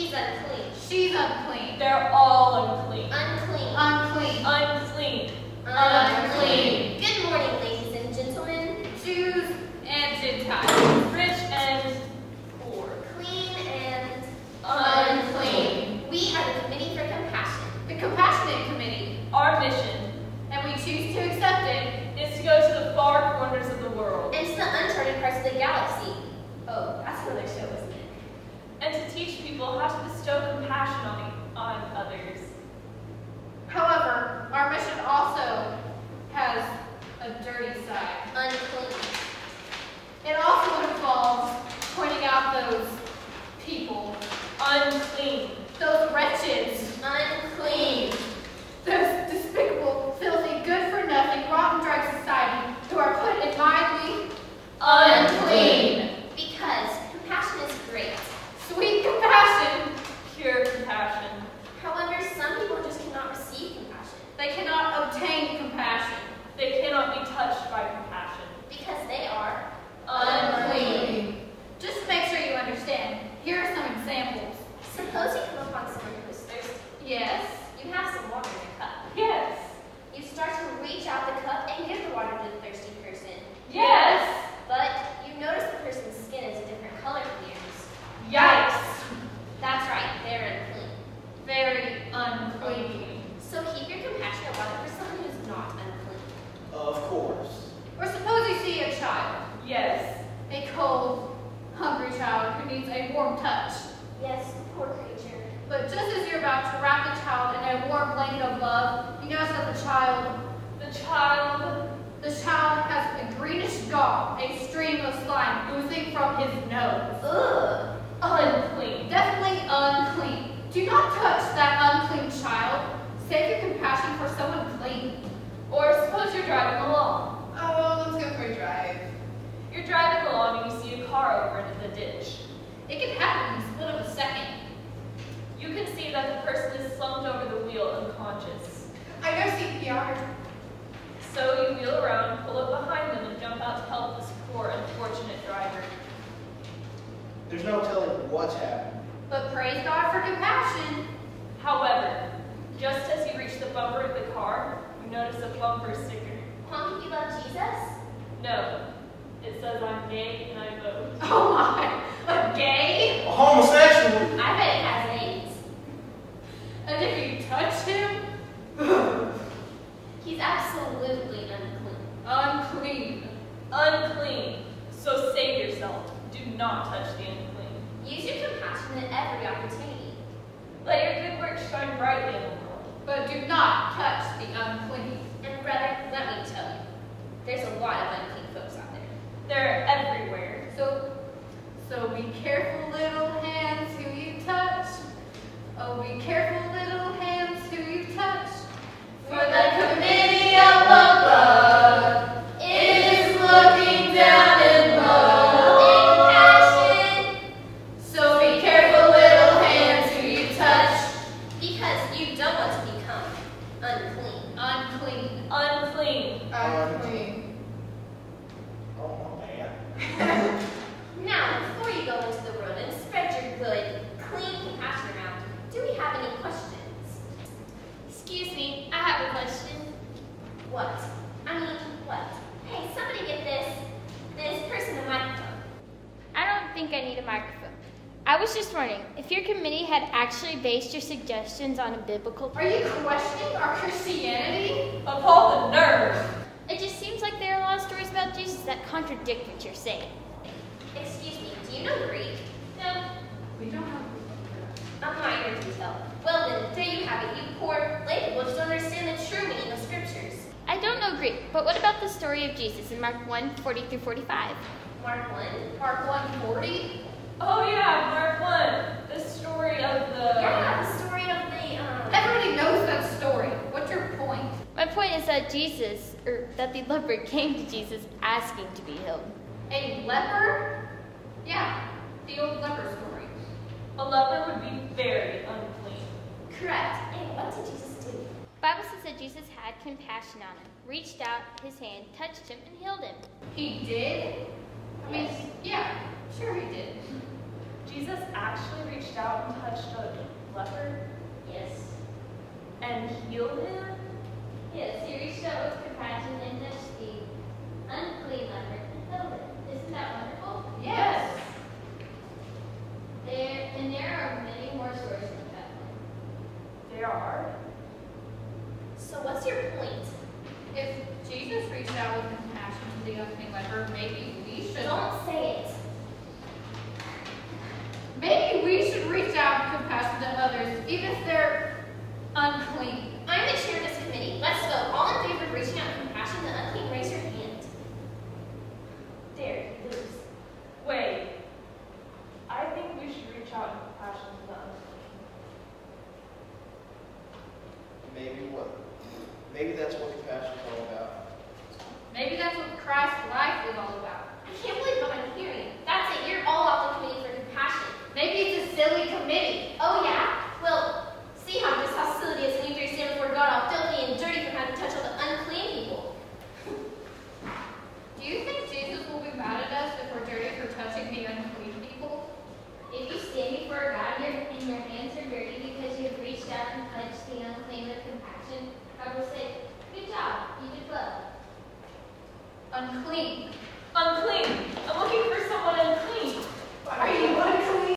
She's unclean. She's unclean. They're all unclean. Unclean. Unclean. Unclean. Unclean. Good morning, ladies and gentlemen. Jews and Gentiles. Rich and poor. Clean and Unclean. we are the Committee for Compassion. The Compassionate Committee. Our mission And we choose to accept it. is to go to the far corners of the world And to the uncharted parts of the galaxy. Oh, that's another show, isn't it? and to teach people how to bestow compassion on others. However, our mission also has a dirty side. Unclean. It also involves pointing out those people, Unclean. those wretches, Unclean. those despicable, filthy, good-for-nothing, rotten, dry society who are put in mildly unclean. Because compassion is great. Sweet compassion. Pure compassion. However, some people just cannot receive compassion They cannot obtain compassion. They cannot be touched by compassion. because they are Unclean. Just to make sure you understand, here are some examples. Suppose you come upon someone who is thirsty. Yes. You have some water in a cup. Yes. You start to reach out the cup and give the water to the thirsty person. Yes. But you notice the person's skin is a different color from yours. Yikes. That's right, they're unclean. Very unclean. So keep your compassionate water for someone who's not unclean. Of course. Or suppose you see a child, Yes. a cold, hungry child who needs a warm touch. Yes, poor creature. But just as you're about to wrap the child in a warm blanket of love, you notice that the child has a greenish gall, a stream of slime oozing from his nose. Ugh. Unclean. Definitely unclean. Do not touch that unclean child. Save your compassion for someone clean. Or suppose you're driving along. Oh, let's go for a drive. You're driving along and you see a car over into the ditch. It can happen in the split of a second. You can see that the person is slumped over the wheel unconscious. I know CPR. So you wheel around, pull up behind them, and jump out to help this poor, unfortunate driver. There's no telling what's happening. But praise God for compassion. However, just as you reach the bumper of the car, you notice a bumper sticker. Honk, you love Jesus? No, it says I'm gay and I vote. Oh my, a gay? A homosexual? I bet it has AIDS. And if you touch him, He's absolutely unclean. unclean. Unclean. So save yourself. Do not touch the unclean. Use your compassion at every opportunity. Let your good work shine brightly in the world. But do not touch the unclean. And brother, let me tell you, there's a lot of unclean folks out there. They're everywhere. So be careful, little hands, who you touch. Oh, be careful, little hands, who you touch. For the committee up above is looking down in love. Compassion, So be careful, little hands, who you touch. because you don't want to become unclean. Unclean. Unclean. Unclean. Oh, man. Now, before you go into the world and spread your good, clean compassion around, do we have any questions? Excuse me, I have a question. What? I mean, what? Hey, somebody get this person a microphone. I don't think I need a microphone. I was just wondering if your committee had actually based your suggestions on a biblical. Are you questioning our Christianity? Of all the nerve. It just seems like there are a lot of stories about Jesus that contradict what you're saying. Excuse me, do you know Greek? No. We don't have. I'm not here to tell. Well then, there you have it, you poor lay people just don't understand the true meaning of scriptures. I don't know Greek, but what about the story of Jesus in Mark 1:40-45? Mark 1. Mark 1:40? Oh yeah, Mark 1. The story of the... Yeah, the story of the, Everybody knows that story. What's your point? My point is that that the leper came to Jesus asking to be healed. A leper? Yeah, the old leper story. A leper would be very unclean. correct. And what did Jesus do? The Bible says that Jesus had compassion on him, reached out his hand, touched him, and healed him. He did? I mean, yeah, sure he did. Jesus actually reached out and touched a maybe we should. Don't say it. Maybe we should reach out with compassion to others, even if they're unclean. I'm the chair of this committee. Let's vote. All in favor of reaching out with compassion to the unclean, raise your hand. There, you lose. Wait. I think we should reach out in compassion to the unclean. Maybe what? Maybe that's what